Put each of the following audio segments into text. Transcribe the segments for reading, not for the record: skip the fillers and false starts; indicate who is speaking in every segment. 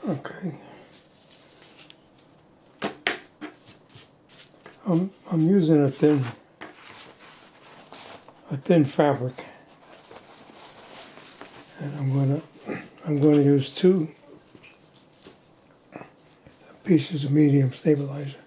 Speaker 1: Okay. I'm using a thin fabric, and I'm gonna use 2 pieces of medium stabilizer.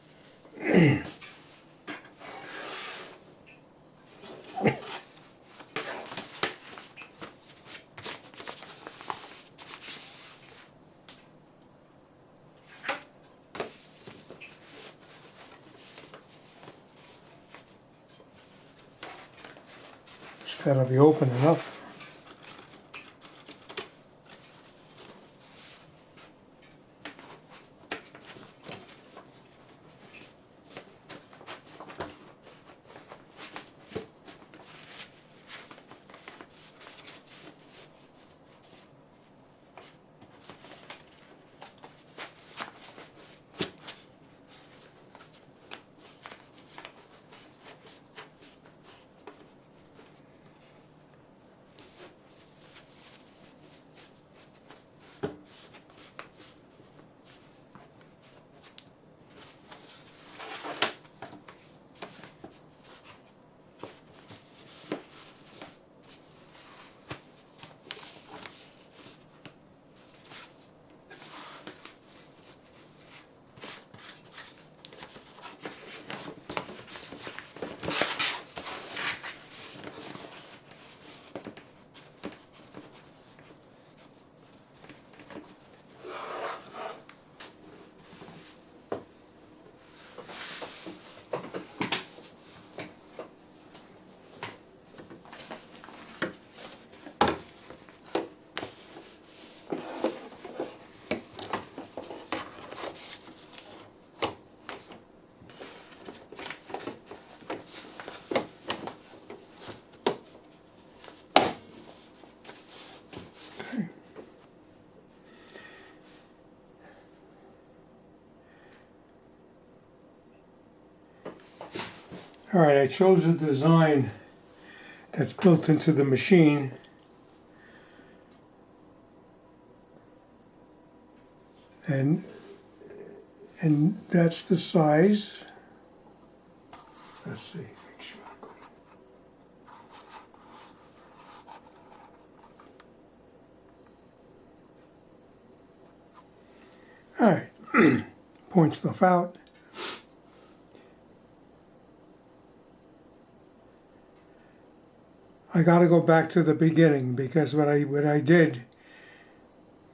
Speaker 1: It's gotta be open enough. All right, I chose a design that's built into the machine. And that's the size. Let's see, make sure I go. All right, point stuff out. I got to go back to the beginning because what I did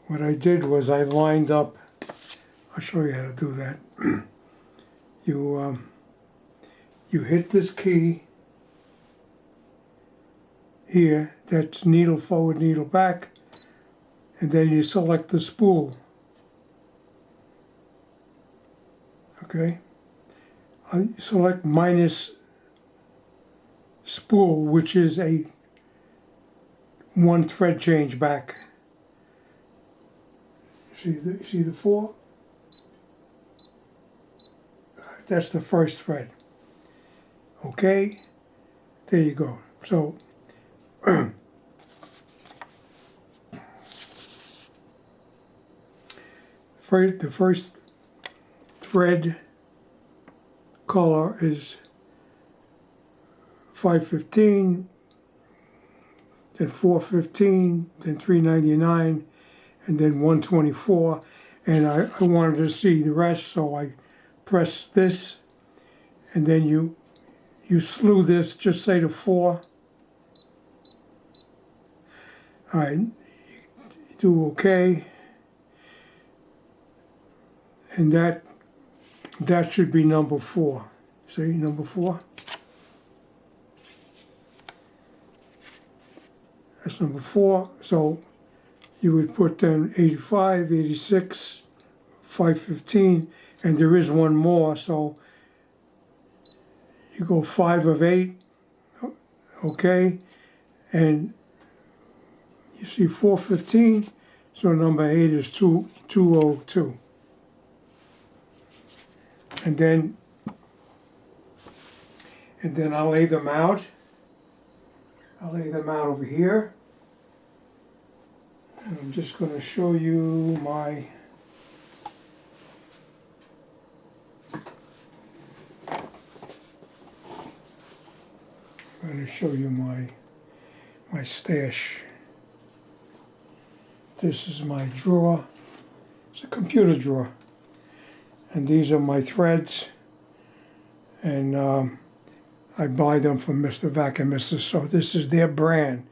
Speaker 1: was I lined up. I'll show you how to do that. You hit this key here. That's needle forward, needle back, and then you select the spool. Okay. I select minus spool, which is a 1 thread change back. See the 4? That's the first thread. Okay, there you go. So the first thread color is 515, then 415, then 399, and then 124. And I wanted to see the rest, so I press this, and then you slew this, just say the 4. All right, do OK. And that should be number 4. See, number 4? That's number 4. So you would put then 85, 86, 515, and there is one more, so you go 5 of 8, okay, and you see 415, so number 8 is 202. And then I'll lay them out. I'll lay them out over here. And I'm just going to show you my show you my stash. This is my drawer. It's a computer drawer. And these are my threads. And I buy them from Mr. Vac and Mrs. So this is their brand.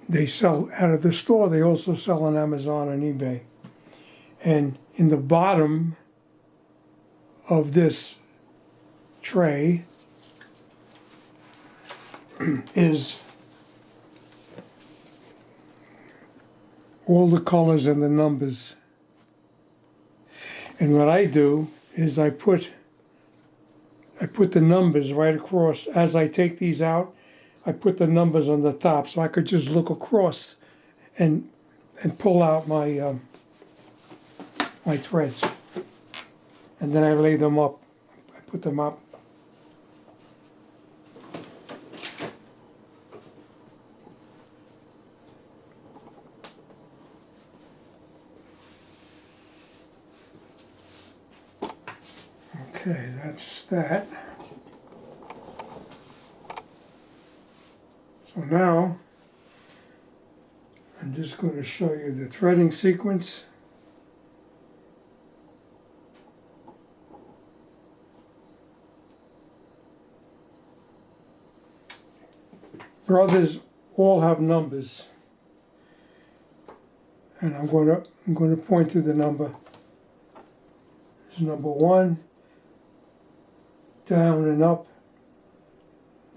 Speaker 1: They sell out of the store. They also sell on Amazon and eBay. And in the bottom of this tray is all the colors and the numbers. And what I do is I put the numbers right across. As I take these out, I put the numbers on the top so I could just look across and pull out my my threads. And then I lay them up. I put them up. Okay, that's that. So now, I'm just going to show you the threading sequence. Brothers all have numbers, and I'm going to point to the number. This is number 1, down and up.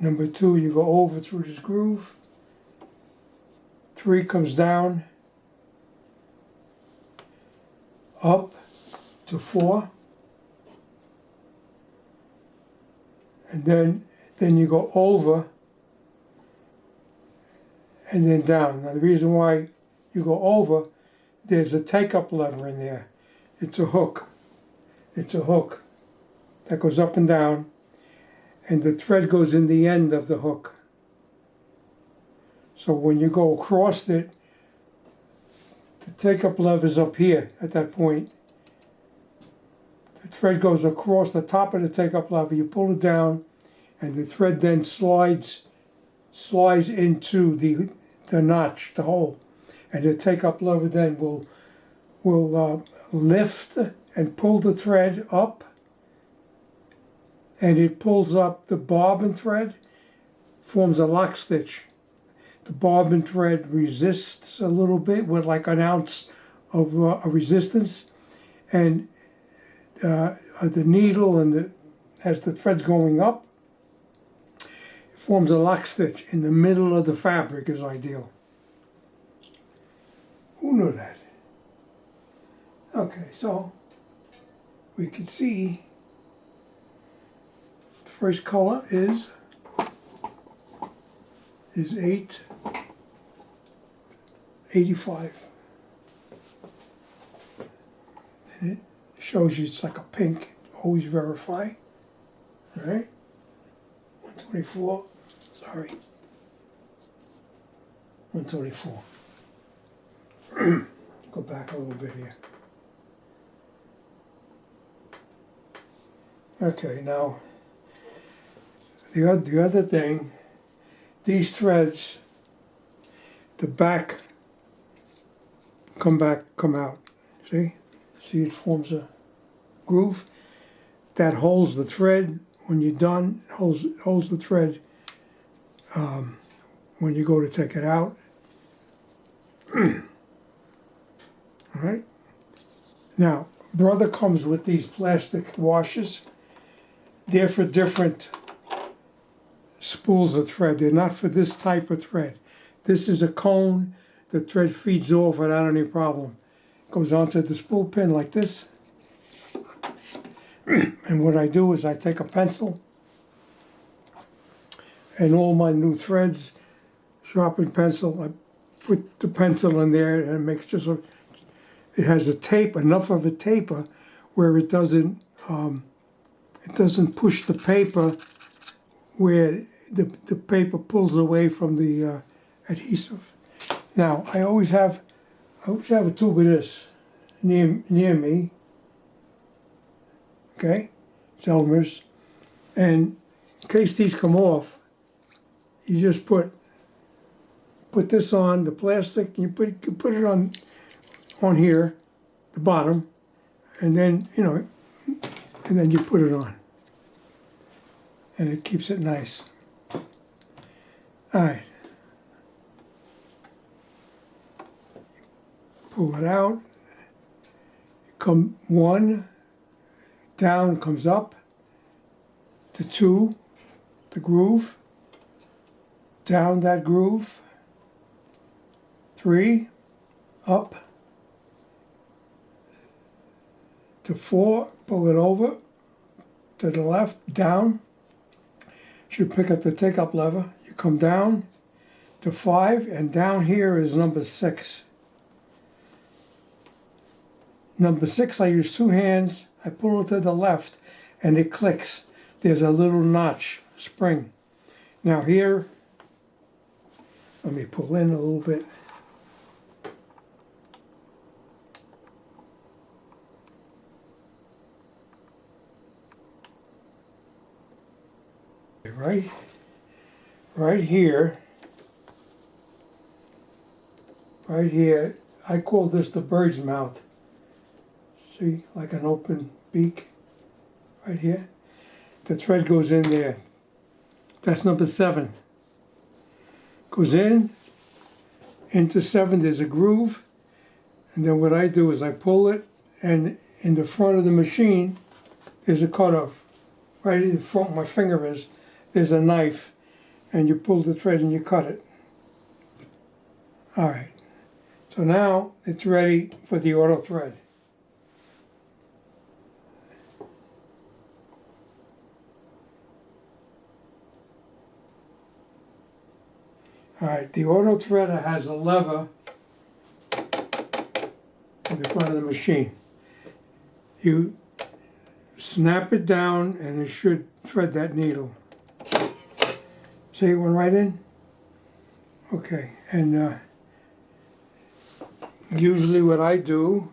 Speaker 1: Number 2, you go over through this groove. 3 comes down, up to 4, and then you go over and then down. Now the reason why you go over, there's a take-up lever in there. It's a hook. It's a hook that goes up and down, and the thread goes in the end of the hook. So when you go across it, the take-up lever is up here at that point. The thread goes across the top of the take-up lever, you pull it down, and the thread then slides into the notch, the hole. And the take-up lever then will lift and pull the thread up, and it pulls up the bobbin thread, forms a lock stitch. The bobbin thread resists a little bit with like an ounce of a resistance, and the needle as the thread's going up, it forms a lock stitch in the middle of the fabric is ideal. Who knew that? Okay, so we can see the first color is 885. And it shows you it's like a pink. Always verify. All right? 124. Sorry. 124. Go back a little bit here. Okay, now the other thing, these threads, the back come out. See it forms a groove that holds the thread. When you're done, it holds the thread when you go to take it out. All right. Now, Brother comes with these plastic washers. They're for different spools of thread. They're not for this type of thread. This is a cone. The thread feeds off without any problem. Goes onto the spool pin like this. And what I do is I take a pencil and all my new threads, sharpened pencil, I put the pencil in there and it makes just a, it has a tape, enough of a taper where it doesn't push the paper where the paper pulls away from the adhesive. Now I always have a tube of this near me. Okay, it's Elmer's, and case these come off, you just put this on the plastic. You put it on here, the bottom, and then and then you put it on, and it keeps it nice. All right. Pull it out. Come 1 down, comes up to 2, the groove, down that groove, 3, up to 4, pull it over to the left, down. Should pick up the take-up lever. You come down to 5, and down here is number 6. Number 6, I use 2 hands. I pull it to the left, and it clicks. There's a little notch, spring. Now here, let me pull in a little bit. Right here, I call this the bird's mouth. See, like an open beak, right here. The thread goes in there. That's number 7. Goes into 7, there's a groove, and then what I do is I pull it, and in the front of the machine, there's a cutoff. Right in front of my finger there's a knife, and you pull the thread and you cut it. All right, so now it's ready for the auto thread. All right, the auto threader has a lever in the front of the machine. You snap it down and it should thread that needle. See, it went right in? Okay, and usually what I do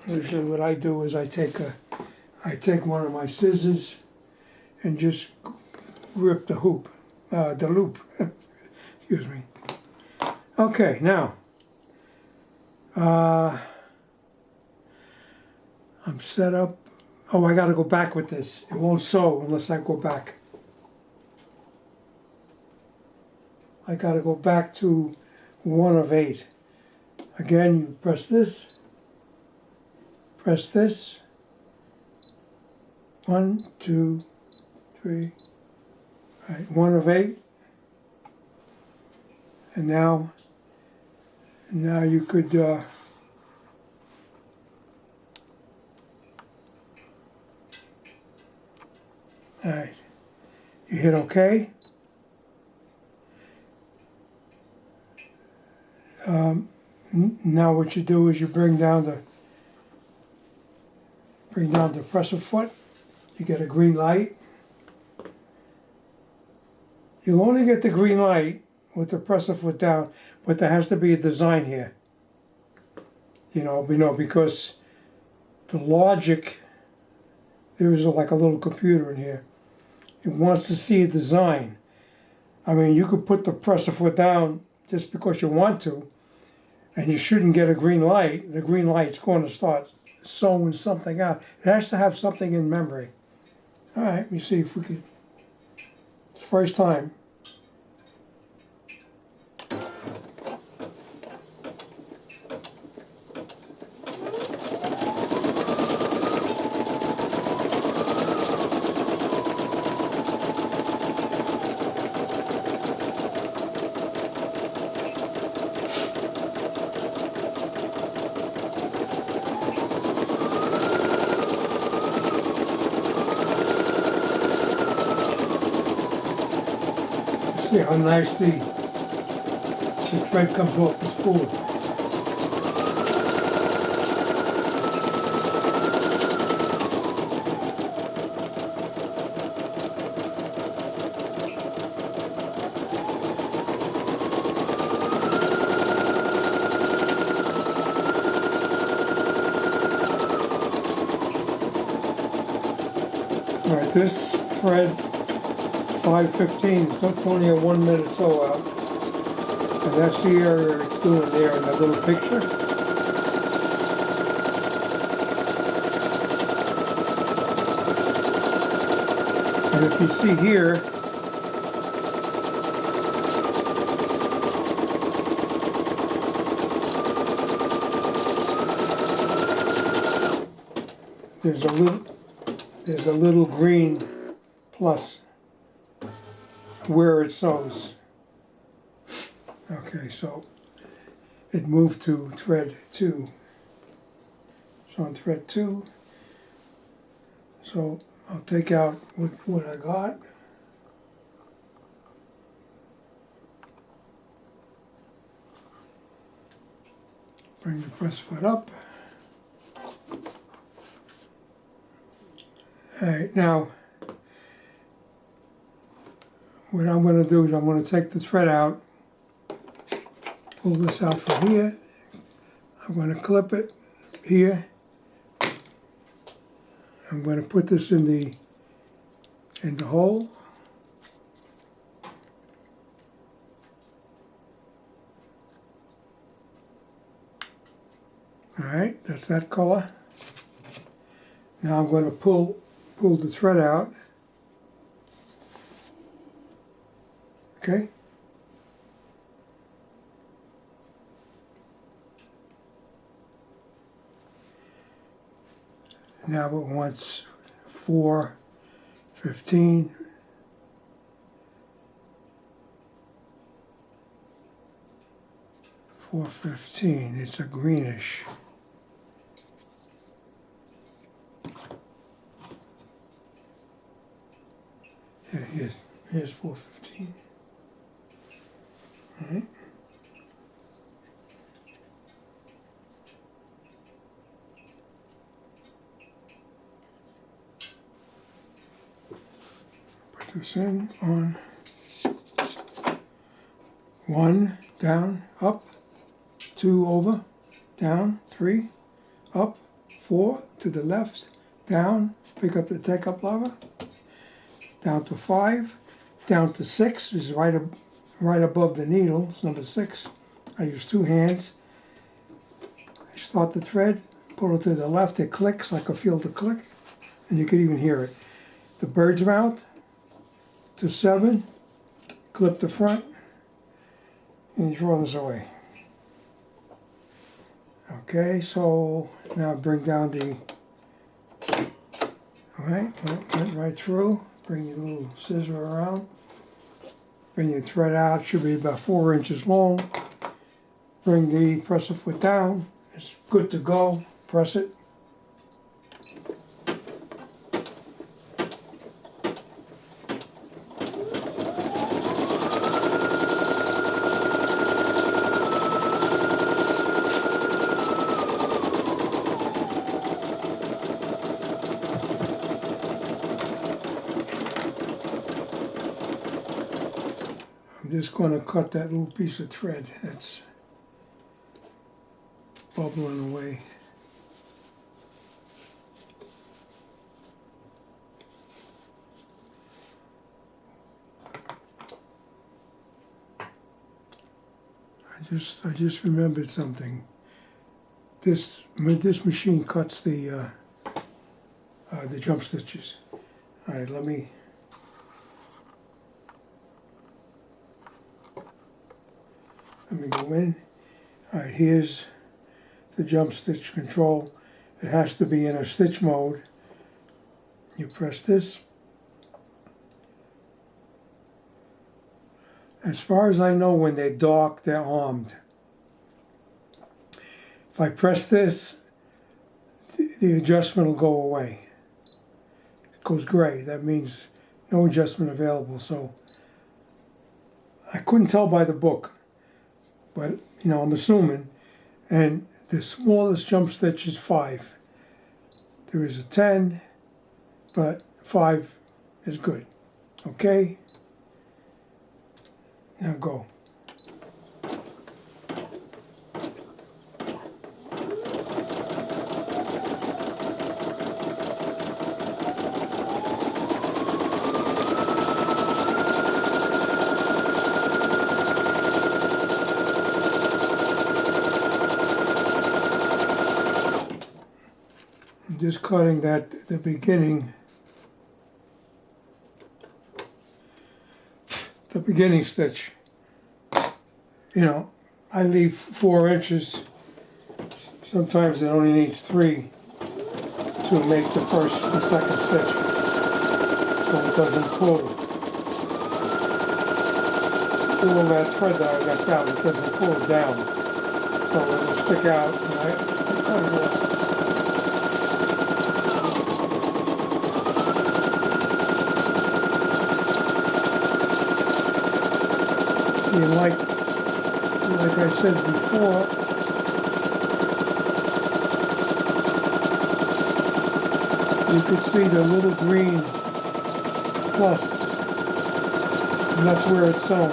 Speaker 1: is I take one of my scissors and just grip the loop. Excuse me. Okay, now I'm set up. Oh, I got to go back with this. It won't sew unless I go back. I got to go back to 1 of 8. Again, you press this. 1, 2, 3. All right, 1 of 8. And now you could all right, you hit OK. Now what you do is you bring down the presser foot. You get a green light. You'll only get the green light with the presser foot down, but there has to be a design here. Because the logic, there is like a little computer in here. It wants to see a design. I mean, you could put the presser foot down just because you want to, and you shouldn't get a green light. The green light's going to start sewing something out. It has to have something in memory. All right, let me see if we could. It's the first time. See how nice the thread comes off the spool. This thread 515, it's only a 1 minute sew out. And that's the area it's doing there in that little picture. And if you see here, there's a little green plus where it sews. Okay, so it moved to thread 2. So on thread 2, so I'll take out what I got. Bring the press foot up. All right, now what I'm going to do is I'm going to take the thread out, pull this out from here. I'm going to clip it here. I'm going to put this in the hole. All right, that's that color. Now I'm going to pull the thread out. Okay. Now it wants 415. It's a greenish. Yeah, here's 415. All right. Put this in on 1, down, up, 2 over, down, 3, up, 4 to the left, down, pick up the take-up lever, down to 5, down to 6 is right above the needle, it's number 6. I use 2 hands. I start the thread, pull it to the left, it clicks, I can feel the click, and you can even hear it. The bird's mouth to 7, clip the front, and throw this away. Okay, so now bring down the, all right, went right through. Bring your little scissor around. Bring your thread out, should be about 4 inches long. Bring the presser foot down. It's good to go. Press it. I'm just going to cut that little piece of thread that's bubbling away. I just remembered something. This machine cuts the jump stitches. All right, let me go in. All right, here's the jump stitch control. It has to be in a stitch mode. You press this. As far as I know, when they're dark, they're armed. If I press this, the adjustment will go away. It goes gray. That means no adjustment available. So I couldn't tell by the book, but you know, I'm assuming. And the smallest jump stitch is 5. There is a 10, but 5 is good. Okay? Now go. just cutting that, the beginning stitch. You know, I leave 4 inches. Sometimes it only needs 3 to make the first and second stitch, so it doesn't pull. All that thread that I left out, it doesn't pull down, so it'll stick out, and I cut it off. See, like I said before, you could see the little green plus, and that's where it's sewn.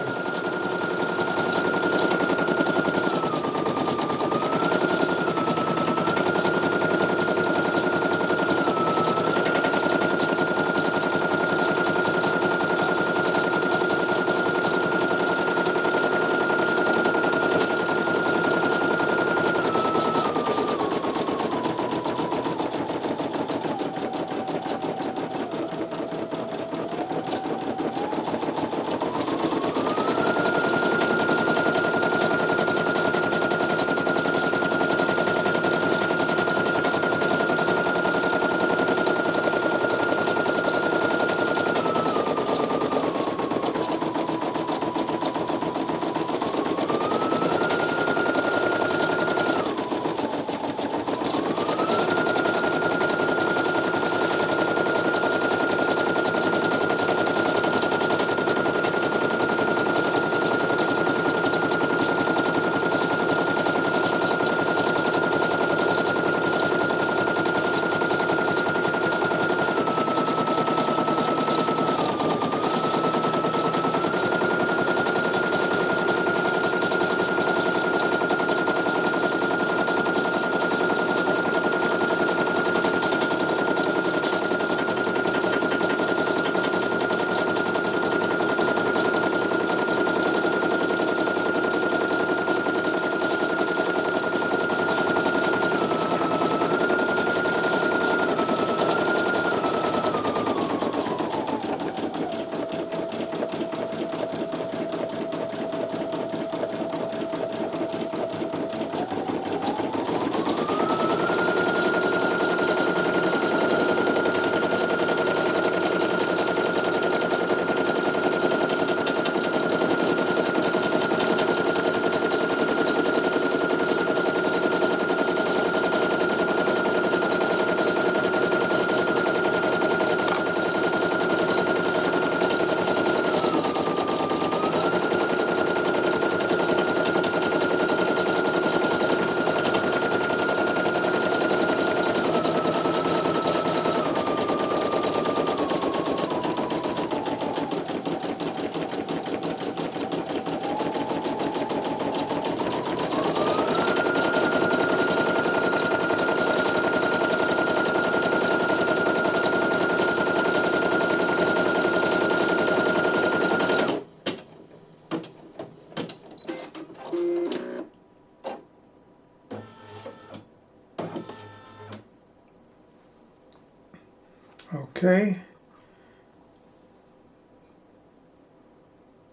Speaker 1: Okay.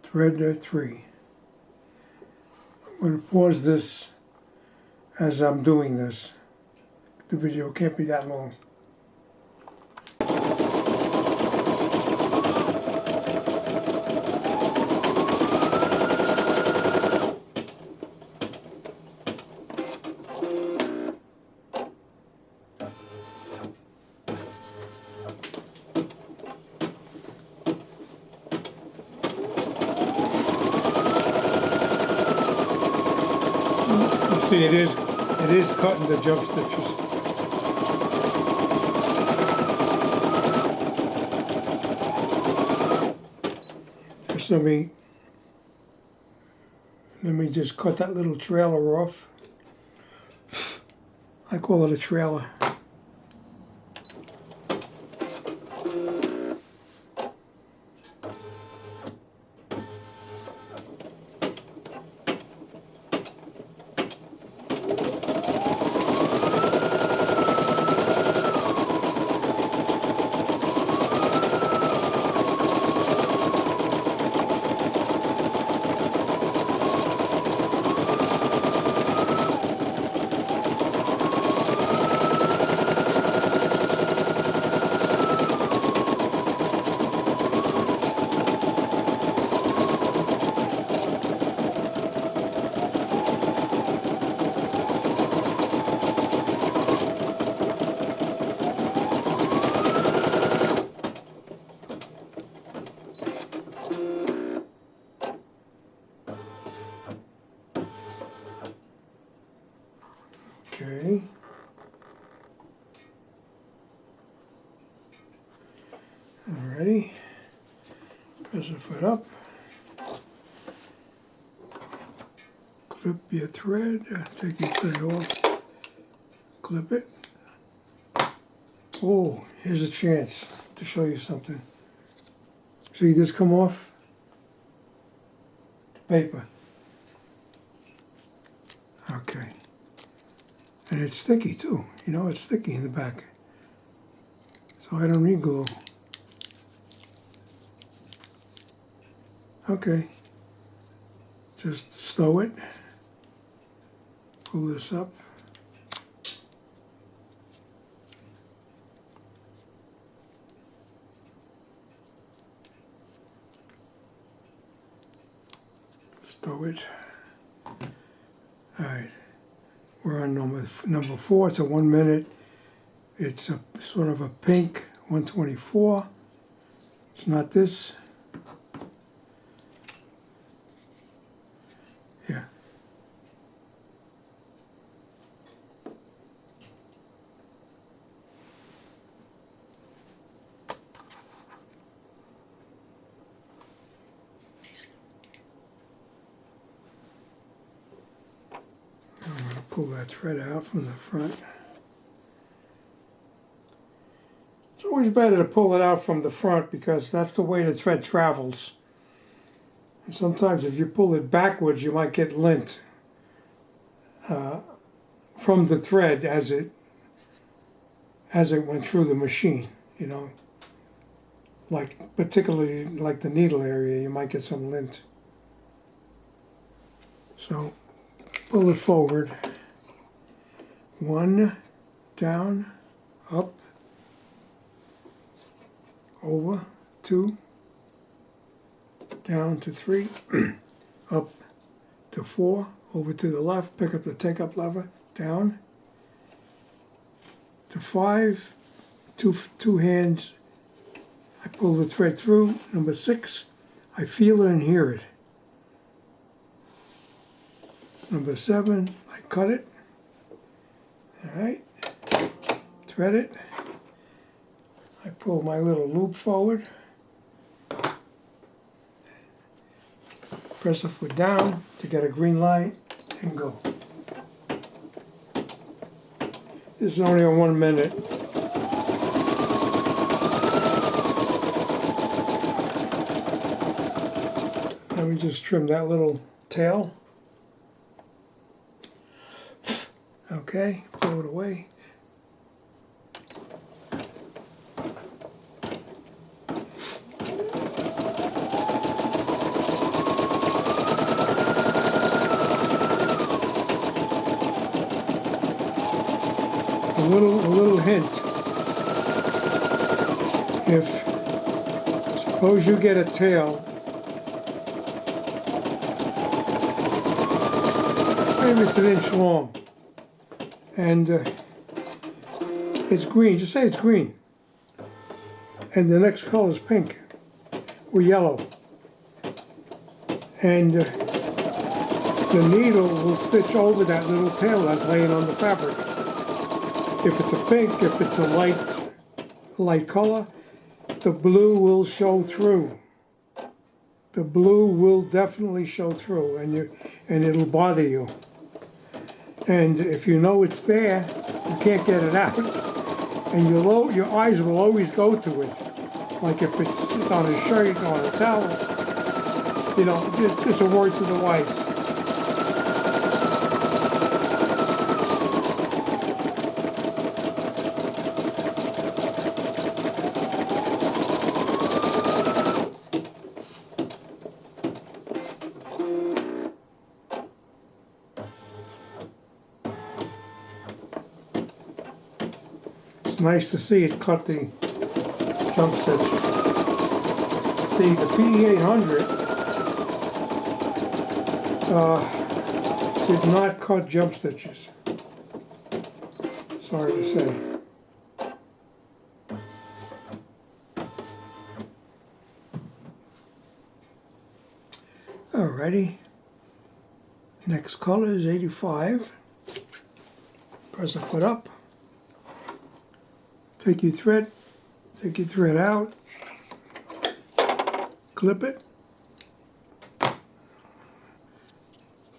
Speaker 1: Thread 3. I'm going to pause this as I'm doing this. The video can't be that long. See, it is cutting the jump stitches. Just let me just cut that little trailer off. I call it a trailer. Okay. Alrighty. Press the foot up. Clip your thread. Take your thread off. Clip it. Oh, here's a chance to show you something. See this come off? Paper. Okay. And it's sticky too. You know, it's sticky in the back. So I don't need glue. Okay. Just stow it. Pull this up. Stow it. All right. We're on number 4. It's a 1 minute. It's a sort of a pink 124. It's not this. Yeah. I'm going to pull that thread out from the front. It's always better to pull it out from the front because that's the way the thread travels. And sometimes if you pull it backwards, you might get lint from the thread as it went through the machine, you know. Like, particularly like the needle area, you might get some lint. So, pull it forward. 1, down, up, over, 2, down to 3, up to 4, over to the left, pick up the take-up lever, down, to 5, two hands, I pull the thread through, number 6, I feel it and hear it. Number 7, I cut it, all right, thread it, I pull my little loop forward, press the foot down to get a green light, and go. This is only on 1 minute. Let me just trim that little tail. Okay, blow it away. A little hint. If suppose you get a tail, maybe it's 1 inch long, and it's green. Just say it's green, and the next color is pink or yellow, and the needle will stitch over that little tail that's laying on the fabric. If it's a pink, if it's a light color, the blue will show through. The blue will definitely show through, and it'll bother you. And if you know it's there, you can't get it out, and your eyes will always go to it. Like if it's on a shirt or on a towel, you know, just a word to the wise. It's nice to see it cut the jump stitch. See, the PE-900 did not cut jump stitches. Sorry to say. Alrighty. Next color is 85. Press the foot up. Take your thread out, clip it,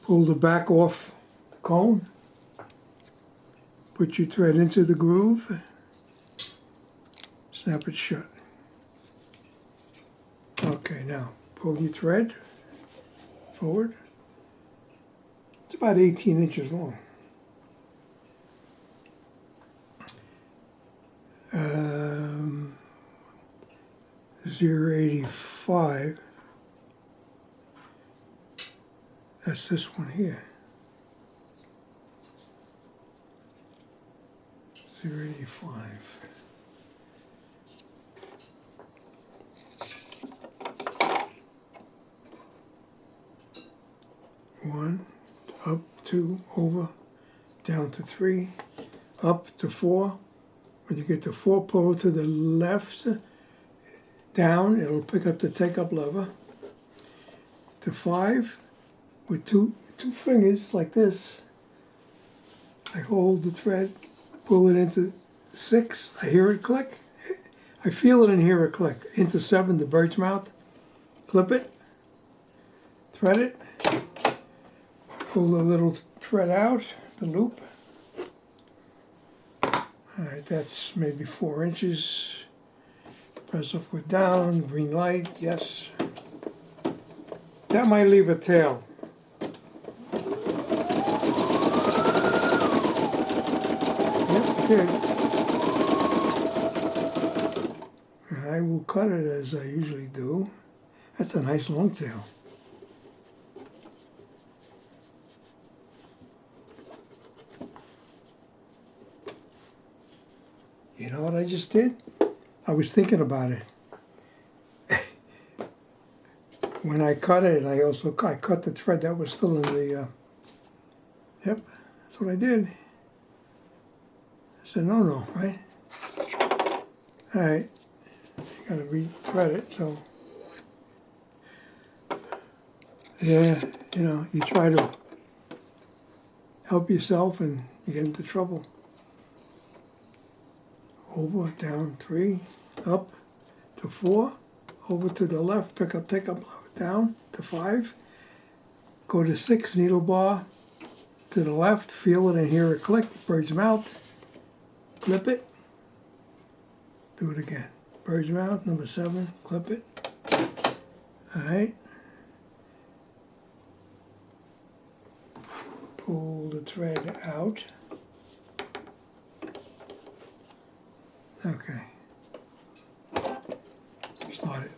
Speaker 1: pull the back off the cone, put your thread into the groove, snap it shut. Okay, now pull your thread forward. It's about 18 inches long. 0.85. That's this one here. 0.85. One, up, two, over, down to three, up to four. When you get to four, pull to the left, down, it'll pick up the take-up lever. To five, with two fingers like this, I hold the thread, pull it into six, I hear it click. I feel it and hear it click. Into seven, the bird's mouth, clip it, thread it, pull the little thread out, the loop. All right, that's maybe 4 inches. Press the foot down, green light, yes. That might leave a tail. Yep, it did. And I will cut it as I usually do. That's a nice long tail. You know what I just did? I was thinking about it. When I cut it, I cut the thread that was still in the, yep, that's what I did. It's a no-no, right? All right, you gotta re-thread it, so. Yeah, you know, you try to help yourself and you get into trouble. Over, down, three, up to four, over to the left, pick up, take up, down to five, go to six, needle bar, to the left, feel it and hear it click, bird's mouth, clip it, do it again. Bird's mouth, number 7, clip it. All right. Pull the thread out. Okay. Start it.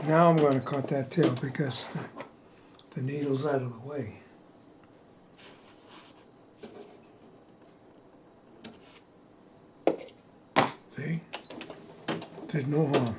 Speaker 1: Now I'm going to cut that tail because the needle's out of the way. See? Did no harm.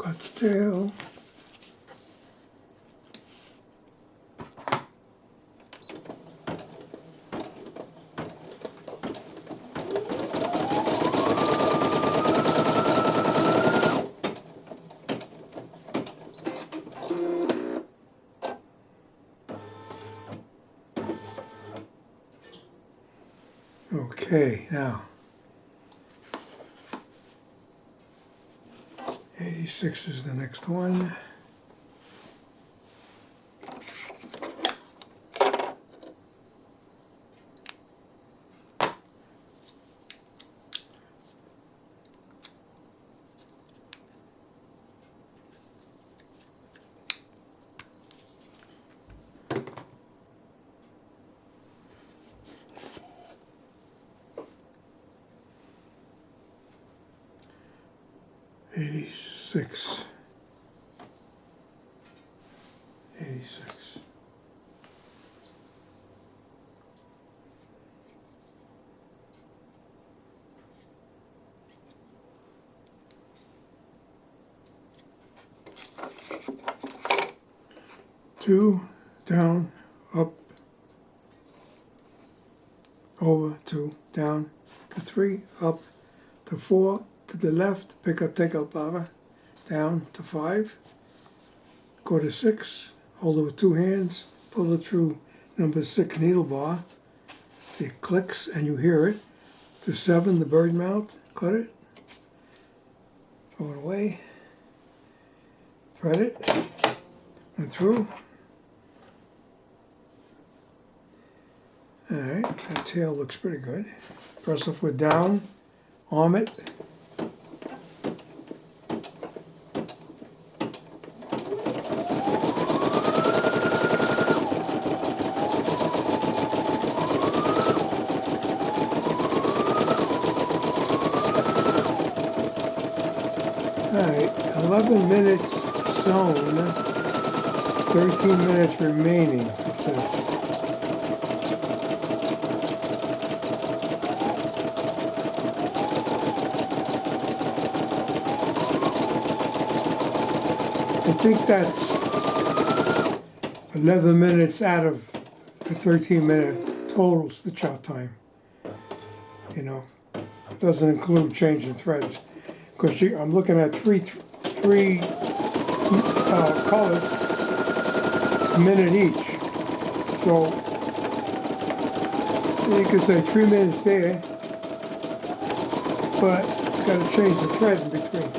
Speaker 1: cut the tail. Okay, now 86 is the next one. Eighty-six. Two, down, up, over, two, down, to three, up, to four, to the left, pick up, take up, baba, down to five, go to six, hold it with two hands, pull it through number 6 needle bar, it clicks and you hear it, to 7, the bird mouth, cut it, throw it away, thread it, went through. Alright, that tail looks pretty good. Press the foot down, arm it. Alright, 11 minutes sewn, 13 minutes remaining, it says. I think that's 11 minutes out of the 13-minute total stitch out time. You know, it doesn't include changing threads. Because I'm looking at three colors, a minute each. So you could say 3 minutes there, but you got to change the thread in between.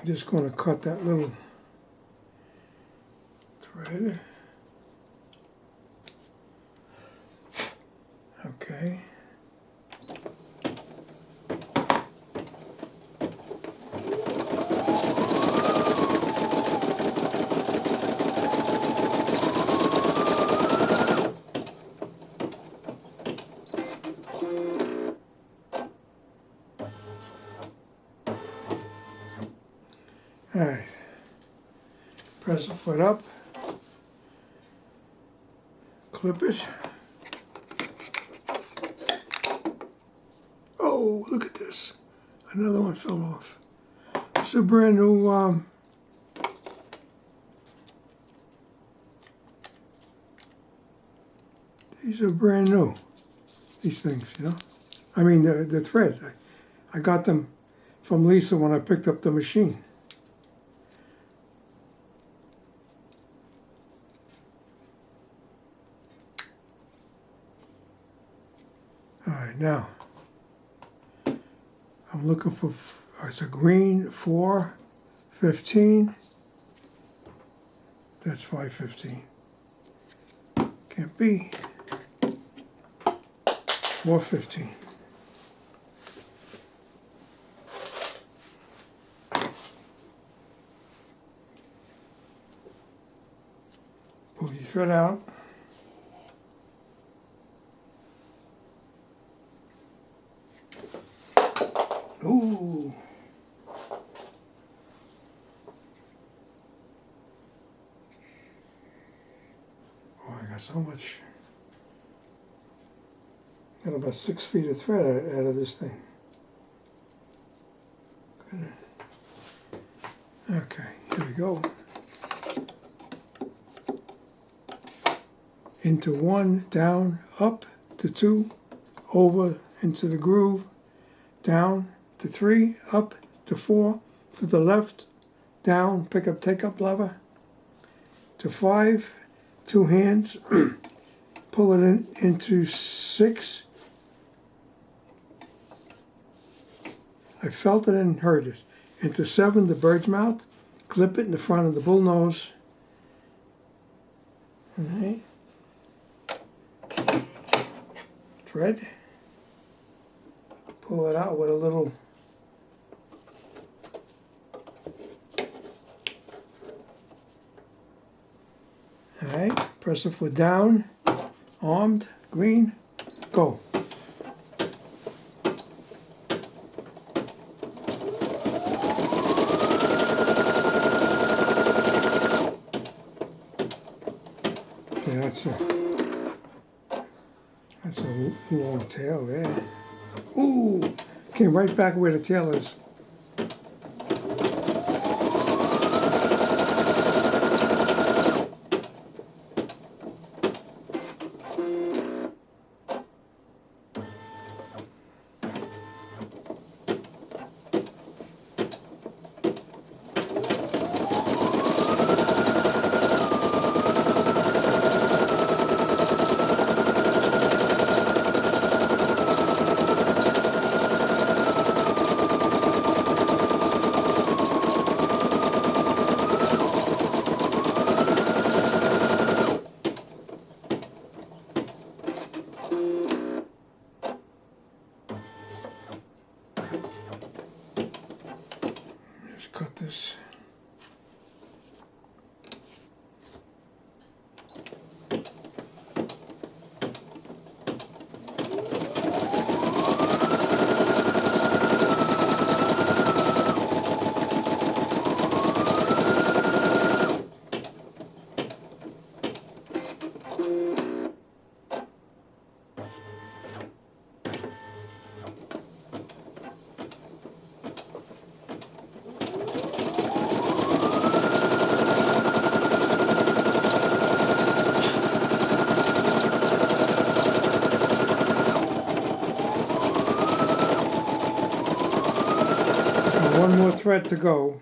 Speaker 1: I'm just going to cut that little thread. Okay. All right. Press the foot up. Clip it. Oh, look at this. Another one fell off. It's a brand new, these are brand new, these things, you know. I mean, the thread. I got them from Lisa when I picked up the machine. All right, now, I'm looking for, it's a green 415. That's 515. Can't be. 415. Pull your thread out. I got so much. Got about 6 feet of thread out of this thing. Okay, here we go. Into 1, down, up to 2, over into the groove, down to 3, up to 4, to the left, down, pick up, take up lever, to 5, 2 hands, pull it into 6. I felt it and heard it. Into 7, the bird's mouth, clip it in the front of the bull nose. Okay. Thread. Pull it out with a little alright, press the foot down, armed, green, go. Yeah, that's a long tail there. Ooh, came right back where the tail is. Cut this. One more thread to go.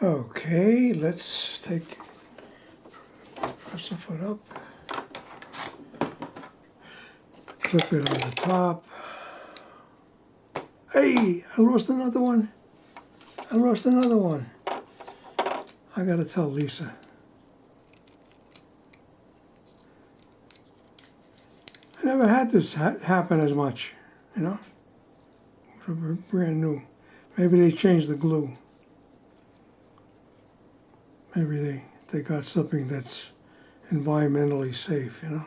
Speaker 1: Okay, let's press the foot up, clip it on the top. Hey, I lost another one. I gotta tell Lisa. I never had this happen as much, you know? Brand new. Maybe they changed the glue. Maybe they got something that's environmentally safe, you know?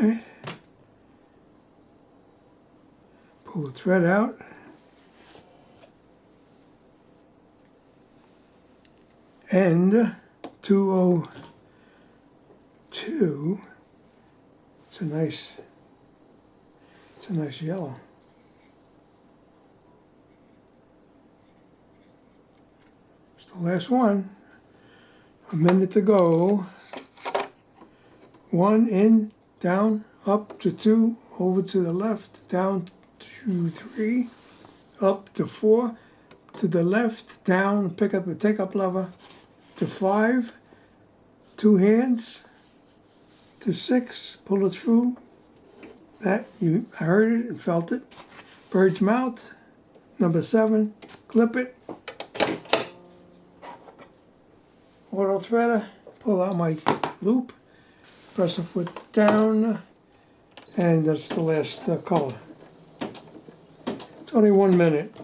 Speaker 1: Alright. Pull the thread out. And 202. It's a nice yellow. It's the last one. A minute to go. 1 in, down, up to 2, over to the left, down to 3, up to 4, to the left, down, pick up the take-up lever, to 5, 2 hands, to 6, pull it through. That, I heard it and felt it. Bird's mouth, number 7, clip it. Auto threader, pull out my loop, press the foot down, and that's the last color. It's only 1 minute.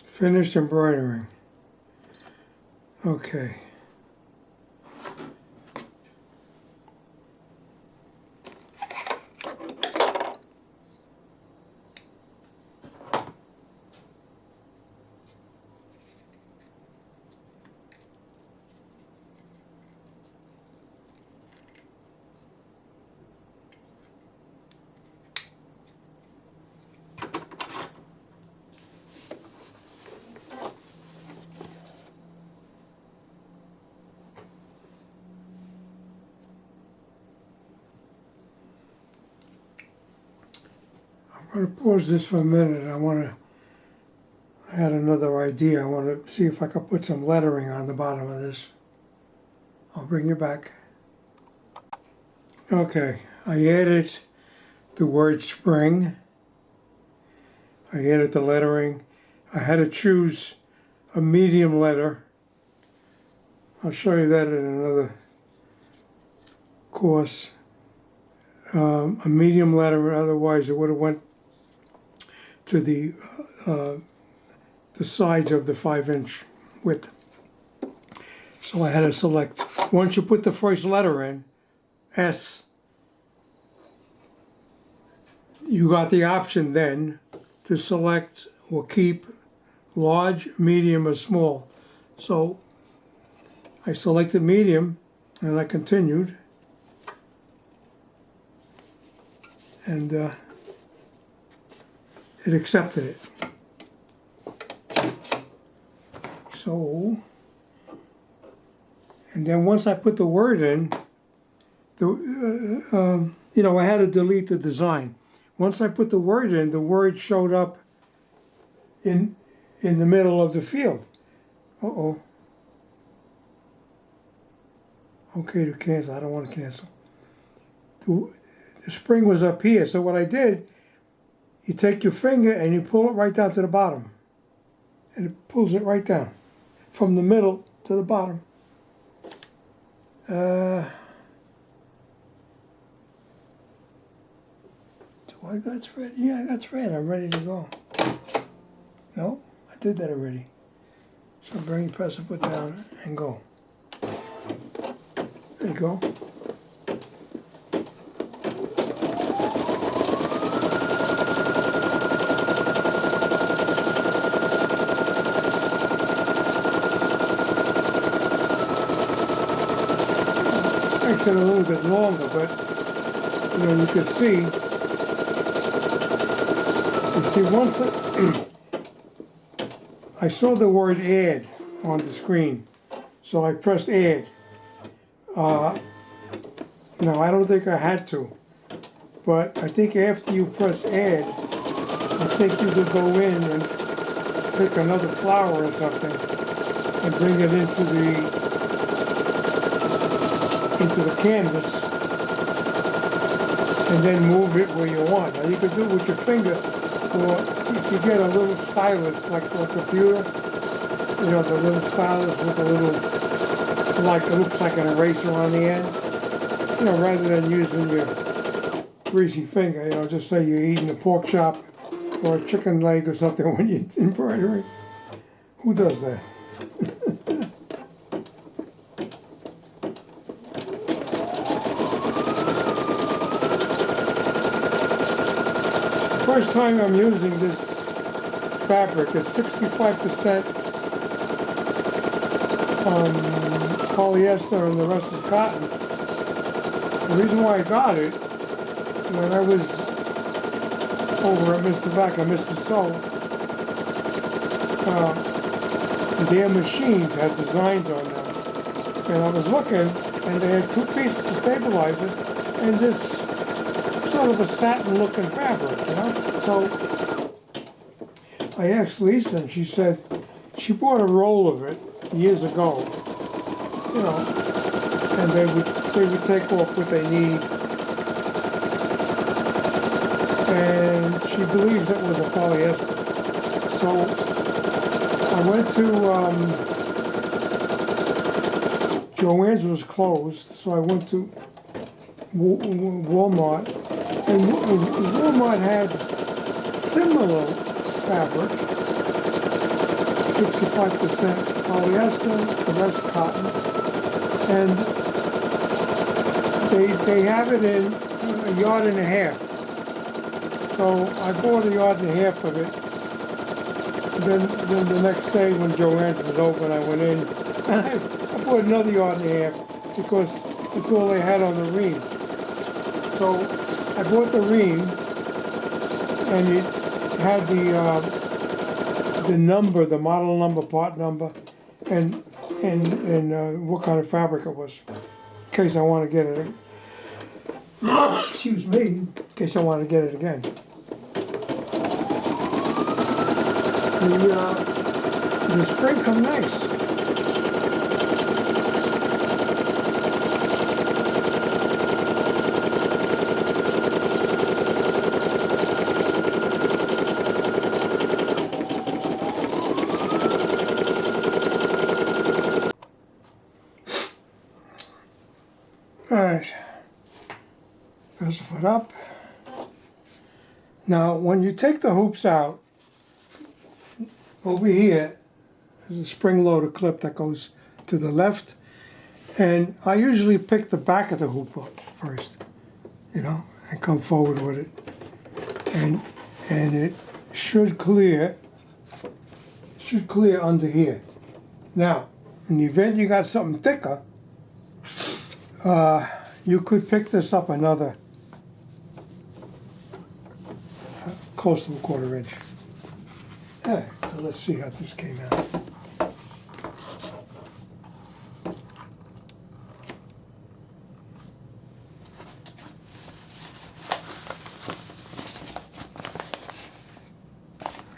Speaker 1: Finished embroidering. Okay. I'm going to pause this for a minute. I had another idea. I want to see if I could put some lettering on the bottom of this. I'll bring you back. Okay, I added the word spring. I added the lettering. I had to choose a medium letter. I'll show you that in another course. A medium letter, otherwise it would have went to the sides of the 5-inch width. So I had to select, once you put the first letter in, S, you got the option then to select or keep large, medium, or small. So I selected medium and I continued. And it accepted it. So, and then once I put the word in, I had to delete the design. Once I put the word in, the word showed up in the middle of the field. Uh-oh. Okay to cancel. I don't want to cancel. The spring was up here, so what I did, you take your finger and you pull it right down to the bottom. And it pulls it right down, from the middle to the bottom. Do I got thread? Yeah, I got thread. I'm ready to go. No, I did that already. So bring, press the foot down and go. There you go. Makes it a little bit longer, but you can see. You see, once I saw the word add on the screen, so I pressed add. No, I don't think I had to, but I think after you press add, I think you could go in and pick another flower or something and bring it into the canvas and then move it where you want. Now you can do it with your finger, or if you get a little stylus like for a computer, the little stylus with a little, like it looks like an eraser on the end, rather than using your greasy finger, just say you're eating a pork chop or a chicken leg or something when you're embroidering. Who does that? First time I'm using this fabric. It's 65% polyester and the rest is cotton. The reason why I got it, when I was over at Mr. Vac and Mr. So, their machines had designs on them. And I was looking, and they had two pieces to stabilize it, and this sort of a satin-looking fabric, So I asked Lisa, and she said she bought a roll of it years ago, and they would take off what they need, and she believes it was a polyester. So I went to Joann's was closed, so I went to Walmart, and Walmart had similar fabric, 65% polyester, the rest cotton, and they have it in a yard and a half. So I bought a yard and a half of it. Then the next day when Joann's was open, I went in and I bought another yard and a half because it's all they had on the ream. So I bought the ream, and it had the number, the model number, part number, and what kind of fabric it was, in case I want to get it. Excuse me, in case I want to get it again. The spring come nice. All right, press the foot up. Now, when you take the hoops out, over here is a spring-loaded clip that goes to the left, and I usually pick the back of the hoop up first, and come forward with it, and it should clear under here. Now, in the event you got something thicker, you could pick this up another close to a 1/4 inch. All right, so let's see how this came out.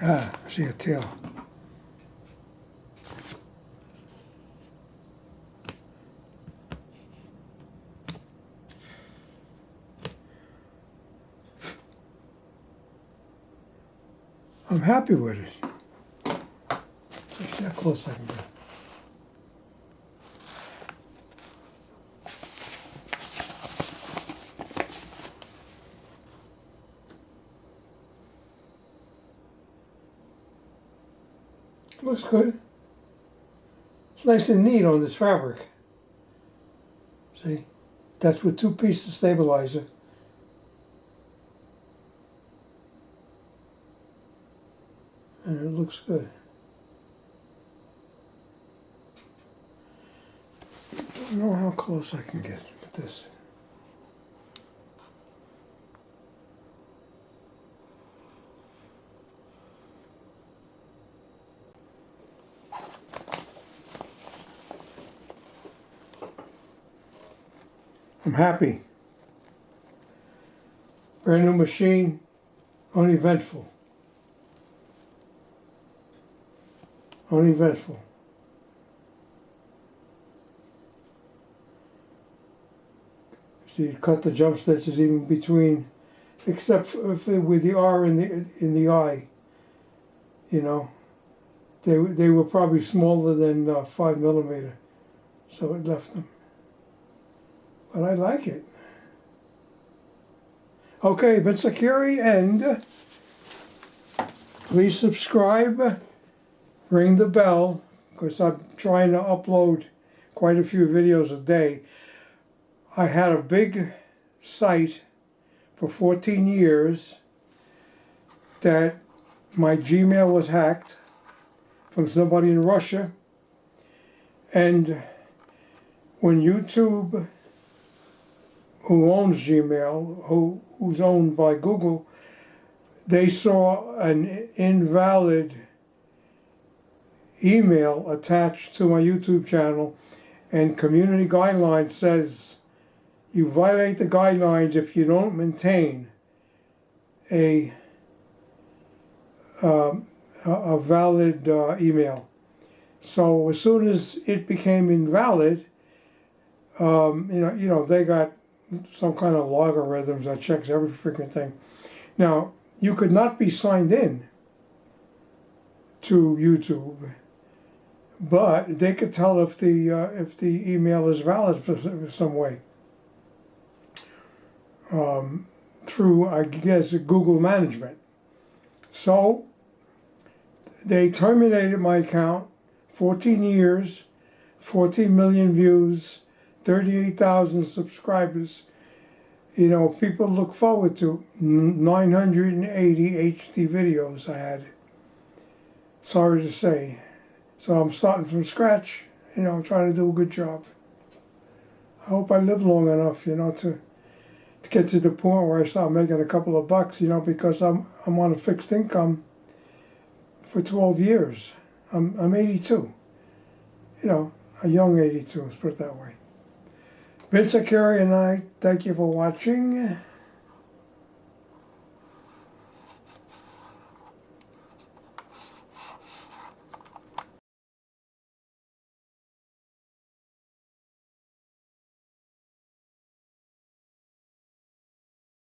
Speaker 1: I see a tail. I'm happy with it. Let's see how close I can get. Looks good. It's nice and neat on this fabric. See? That's with 2 pieces stabilizer. And it looks good. I don't know how close I can get with this. I'm happy. Brand new machine, uneventful. Uneventful. So you cut the jump stitches even between, except with the R in the I. You know, they were probably smaller than 5mm, so it left them. But I like it. Okay, Vince Acuri, and please subscribe, ring the bell, because I'm trying to upload quite a few videos a day. I had a big site for 14 years that my Gmail was hacked from somebody in Russia, and when YouTube, who owns Gmail, who's owned by Google, they saw an invalid email attached to my YouTube channel, and community guidelines says you violate the guidelines if you don't maintain a valid email. So as soon as it became invalid, they got some kind of logarithms that checks every freaking thing. Now, you could not be signed in to YouTube, but they could tell if the email is valid for some way. Through, I guess, Google management. So they terminated my account, 14 years, 14 million views, 38,000 subscribers. You know, people look forward to 980 HD videos I had. Sorry to say. So I'm starting from scratch. You know, I'm trying to do a good job. I hope I live long enough, to get to the point where I start making a couple of bucks, because I'm on a fixed income for 12 years. I'm 82. A young 82, let's put it that way. Vince Acuri and I thank you for watching.